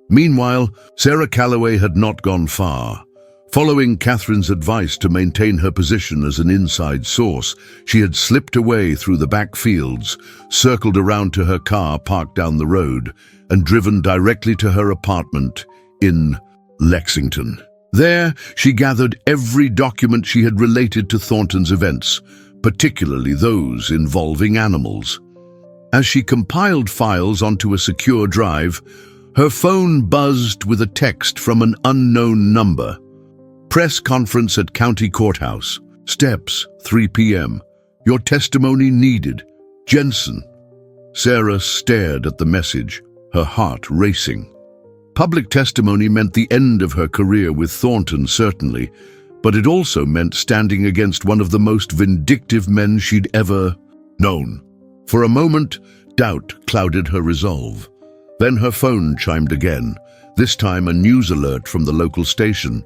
Meanwhile, Sarah Calloway had not gone far. Following Catherine's advice to maintain her position as an inside source, she had slipped away through the back fields, circled around to her car parked down the road, and driven directly to her apartment in Lexington. There, she gathered every document she had related to Thornton's events, particularly those involving animals. As she compiled files onto a secure drive, her phone buzzed with a text from an unknown number. "Press conference at County Courthouse. Steps, 3 p.m. Your testimony needed. Jensen." Sarah stared at the message, her heart racing. Public testimony meant the end of her career with Thornton, certainly, but it also meant standing against one of the most vindictive men she'd ever known. For a moment, doubt clouded her resolve. Then her phone chimed again, this time a news alert from the local station.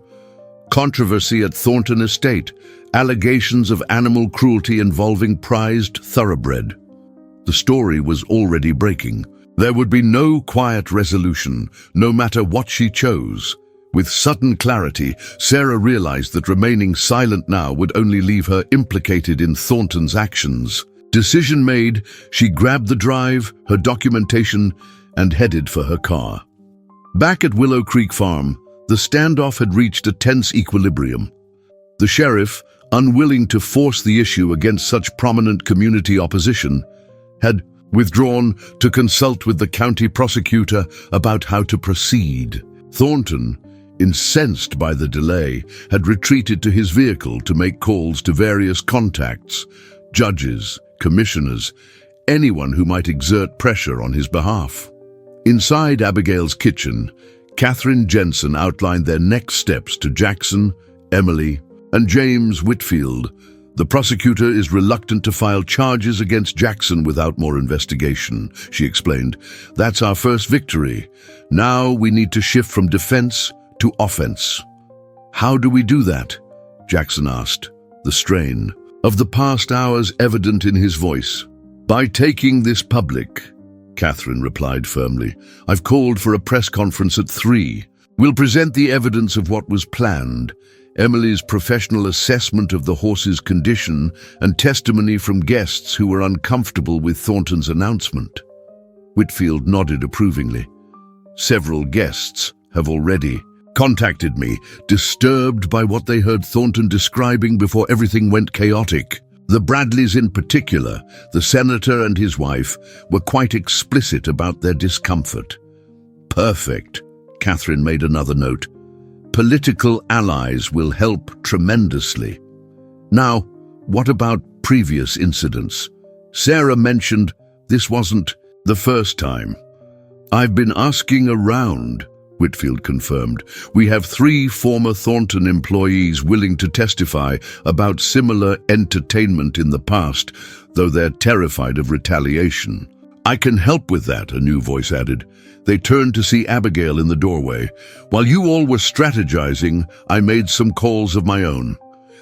"Controversy at Thornton Estate. Allegations of animal cruelty involving prized thoroughbred." The story was already breaking. There would be no quiet resolution, no matter what she chose. With sudden clarity, Sarah realized that remaining silent now would only leave her implicated in Thornton's actions. Decision made, she grabbed the drive, her documentation, and headed for her car. Back at Willow Creek Farm, the standoff had reached a tense equilibrium. The sheriff, unwilling to force the issue against such prominent community opposition, had withdrawn to consult with the county prosecutor about how to proceed. Thornton, incensed by the delay, had retreated to his vehicle to make calls to various contacts, judges, commissioners, anyone who might exert pressure on his behalf. Inside Abigail's kitchen, Catherine Jensen outlined their next steps to Jackson, Emily, and James Whitfield. "The prosecutor is reluctant to file charges against Jackson without more investigation," she explained. "That's our first victory. Now we need to shift from defense to offense." "How do we do that?" Jackson asked, the strain of the past hours evident in his voice. "By taking this public," Catherine replied firmly. "I've called for a press conference at 3. We'll present the evidence of what was planned, Emily's professional assessment of the horse's condition, and testimony from guests who were uncomfortable with Thornton's announcement." Whitfield nodded approvingly. "Several guests have already contacted me, disturbed by what they heard Thornton describing before everything went chaotic. The Bradleys in particular, the senator and his wife, were quite explicit about their discomfort." "Perfect," Catherine made another note. "Political allies will help tremendously." "Now, what about previous incidents?" Sarah mentioned this wasn't the first time. "I've been asking around," Whitfield confirmed. "We have 3 former Thornton employees willing to testify about similar entertainment in the past, though they're terrified of retaliation." "I can help with that," a new voice added. They turned to see Abigail in the doorway. "While you all were strategizing, I made some calls of my own.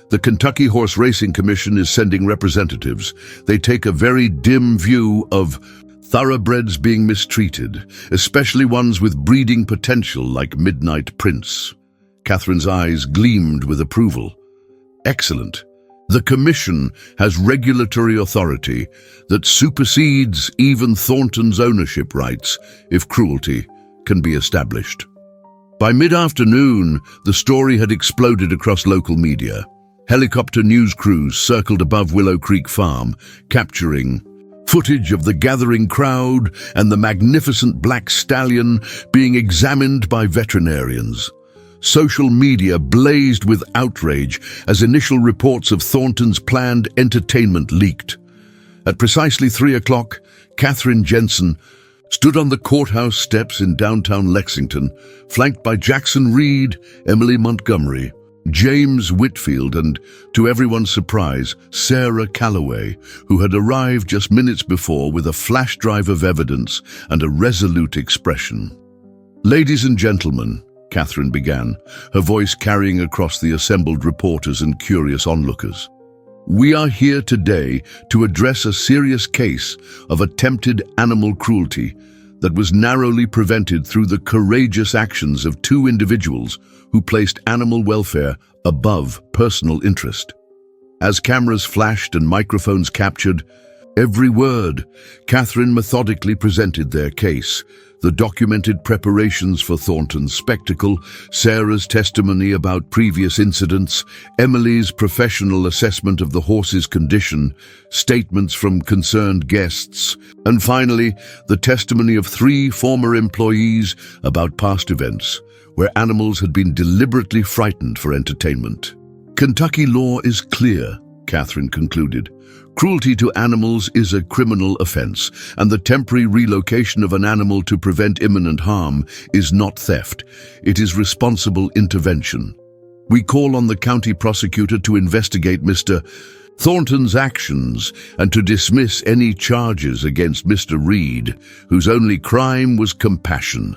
The Kentucky Horse Racing Commission is sending representatives. They take a very dim view of thoroughbreds being mistreated, especially ones with breeding potential like Midnight Prince." Catherine's eyes gleamed with approval. "Excellent. The Commission has regulatory authority that supersedes even Thornton's ownership rights if cruelty can be established." By mid-afternoon, the story had exploded across local media. Helicopter news crews circled above Willow Creek Farm, capturing Footage of the gathering crowd and the magnificent black stallion being examined by veterinarians. Social media blazed with outrage as initial reports of Thornton's planned entertainment leaked. At precisely 3 o'clock, Katherine Jensen stood on the courthouse steps in downtown Lexington, flanked by Jackson Reed, Emily Montgomery, James Whitfield, and, to everyone's surprise, Sarah Calloway, who had arrived just minutes before with a flash drive of evidence and a resolute expression. "Ladies and gentlemen," Katherine began, her voice carrying across the assembled reporters and curious onlookers, "we are here today to address a serious case of attempted animal cruelty that was narrowly prevented through the courageous actions of 2 individuals who placed animal welfare above personal interest. As cameras flashed and microphones captured every word, Katherine methodically presented their case, the documented preparations for Thornton's spectacle, Sarah's testimony about previous incidents, Emily's professional assessment of the horse's condition, statements from concerned guests, and finally, the testimony of 3 former employees about past events where animals had been deliberately frightened for entertainment. "Kentucky law is clear," Katherine concluded. "Cruelty to animals is a criminal offense, and the temporary relocation of an animal to prevent imminent harm is not theft. It is responsible intervention. We call on the county prosecutor to investigate Mr. Thornton's actions and to dismiss any charges against Mr. Reed, whose only crime was compassion."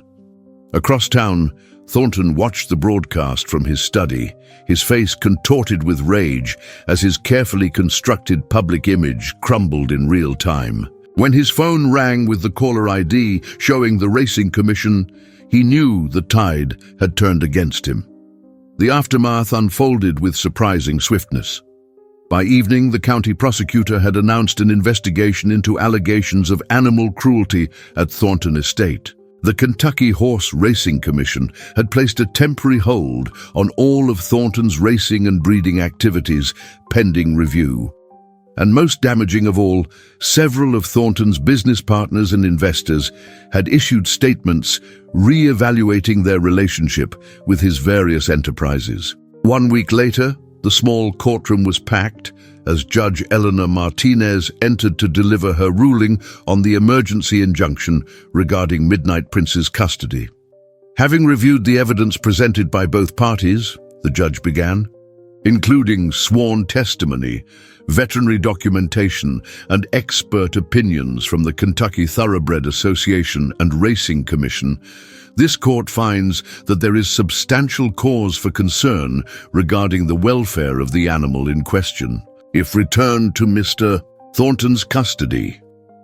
Across town, Thornton watched the broadcast from his study, his face contorted with rage as his carefully constructed public image crumbled in real time. When his phone rang with the caller ID showing the Racing Commission, he knew the tide had turned against him. The aftermath unfolded with surprising swiftness. By evening, the county prosecutor had announced an investigation into allegations of animal cruelty at Thornton Estate. The Kentucky Horse Racing Commission had placed a temporary hold on all of Thornton's racing and breeding activities pending review. And most damaging of all, several of Thornton's business partners and investors had issued statements re-evaluating their relationship with his various enterprises. 1 week later, the small courtroom was packed as Judge Eleanor Martinez entered to deliver her ruling on the emergency injunction regarding Midnight Prince's custody. Having reviewed the evidence presented by both parties, the judge began, including sworn testimony, veterinary documentation, and expert opinions from the Kentucky Thoroughbred Association and Racing Commission, this court finds that there is substantial cause for concern regarding the welfare of the animal in question. If returned to Mr. Thornton's custody,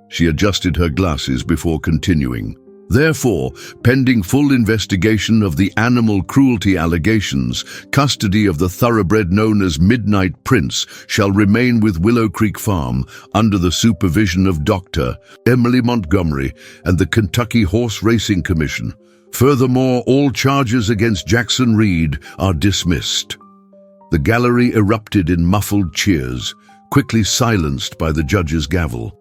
she adjusted her glasses before continuing. Therefore, pending full investigation of the animal cruelty allegations, custody of the thoroughbred known as Midnight Prince shall remain with Willow Creek Farm under the supervision of Dr. Emily Montgomery and the Kentucky Horse Racing Commission. Furthermore, all charges against Jackson Reed are dismissed. The gallery erupted in muffled cheers, quickly silenced by the judge's gavel.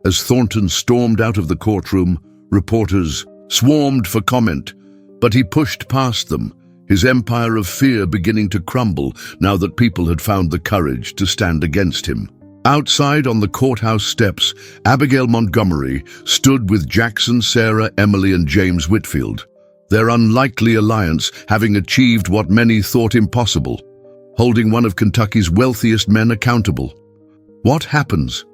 As Thornton stormed out of the courtroom, reporters swarmed for comment, but he pushed past them, his empire of fear beginning to crumble now that people had found the courage to stand against him. Outside on the courthouse steps, Abigail Montgomery stood with Jackson, Sarah, Emily, and James Whitfield, their unlikely alliance having achieved what many thought impossible, holding one of Kentucky's wealthiest men accountable. "What happens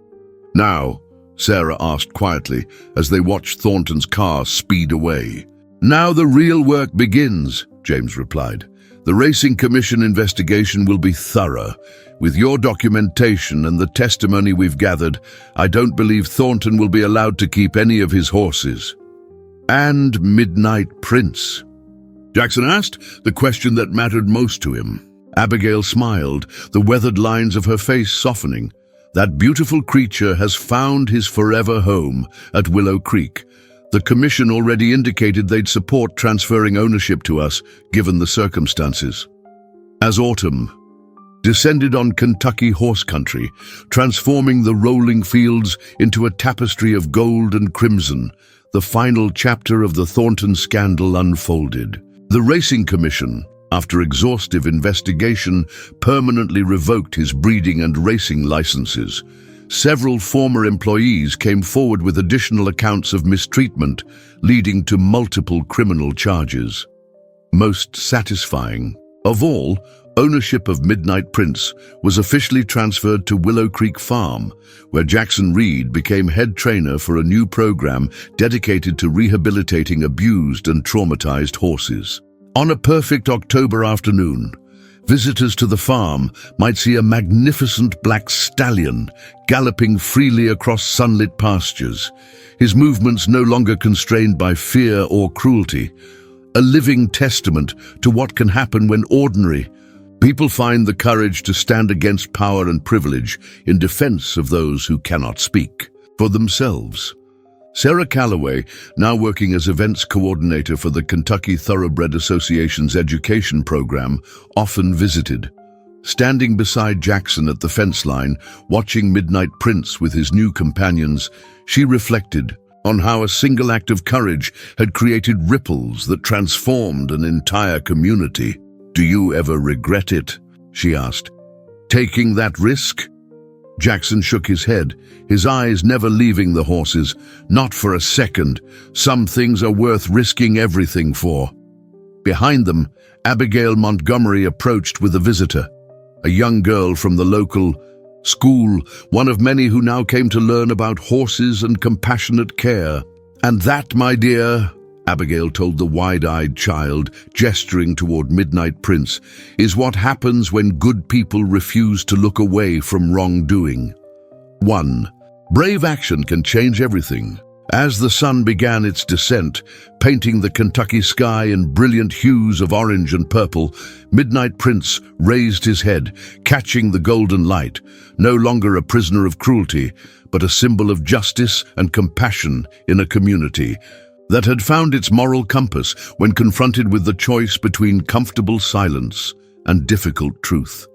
now?" Sarah asked quietly as they watched Thornton's car speed away. "Now the real work begins," James replied. "The Racing Commission investigation will be thorough. With your documentation and the testimony we've gathered, I don't believe Thornton will be allowed to keep any of his horses." "And Midnight Prince?" Jackson asked, the question that mattered most to him. Abigail smiled, the weathered lines of her face softening. "That beautiful creature has found his forever home at Willow Creek. The commission already indicated they'd support transferring ownership to us, given the circumstances." As autumn descended on Kentucky horse country, transforming the rolling fields into a tapestry of gold and crimson. The final chapter of the Thornton scandal unfolded. The Racing Commission, after exhaustive investigation, permanently revoked his breeding and racing licenses. Several former employees came forward with additional accounts of mistreatment, leading to multiple criminal charges. Most satisfying of all, ownership of Midnight Prince was officially transferred to Willow Creek Farm, where Jackson Reed became head trainer for a new program dedicated to rehabilitating abused and traumatized horses. On a perfect October afternoon, visitors to the farm might see a magnificent black stallion galloping freely across sunlit pastures, his movements no longer constrained by fear or cruelty, a living testament to what can happen when ordinary people find the courage to stand against power and privilege in defense of those who cannot speak for themselves. Sarah Calloway, now working as events coordinator for the Kentucky Thoroughbred Association's education program, often visited. Standing beside Jackson at the fence line, watching Midnight Prince with his new companions, she reflected on how a single act of courage had created ripples that transformed an entire community. "Do you ever regret it?" she asked. "Taking that risk?" Jackson shook his head, his eyes never leaving the horses. "Not for a second. Some things are worth risking everything for." Behind them, Abigail Montgomery approached with a visitor, a young girl from the local school, one of many who now came to learn about horses and compassionate care. "And that, my dear," Abigail told the wide-eyed child, gesturing toward Midnight Prince, "is what happens when good people refuse to look away from wrongdoing. 1. Brave action can change everything. As the sun began its descent, painting the Kentucky sky in brilliant hues of orange and purple, Midnight Prince raised his head, catching the golden light, no longer a prisoner of cruelty, but a symbol of justice and compassion in a community that had found its moral compass when confronted with the choice between comfortable silence and difficult truth.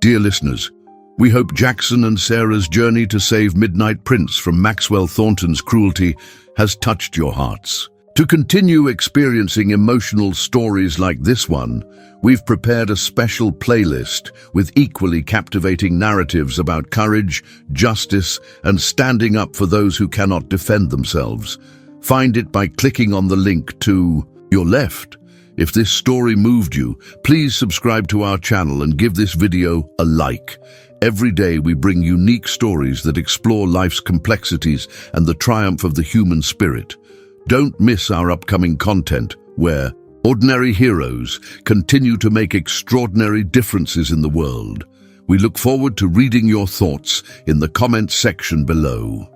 Dear listeners, we hope Jackson and Sarah's journey to save Midnight Prince from Maxwell Thornton's cruelty has touched your hearts. To continue experiencing emotional stories like this one, we've prepared a special playlist with equally captivating narratives about courage, justice, and standing up for those who cannot defend themselves. Find it by clicking on the link to your left. If this story moved you, please subscribe to our channel and give this video a like. Every day we bring unique stories that explore life's complexities and the triumph of the human spirit. Don't miss our upcoming content, where ordinary heroes continue to make extraordinary differences in the world. We look forward to reading your thoughts in the comments section below.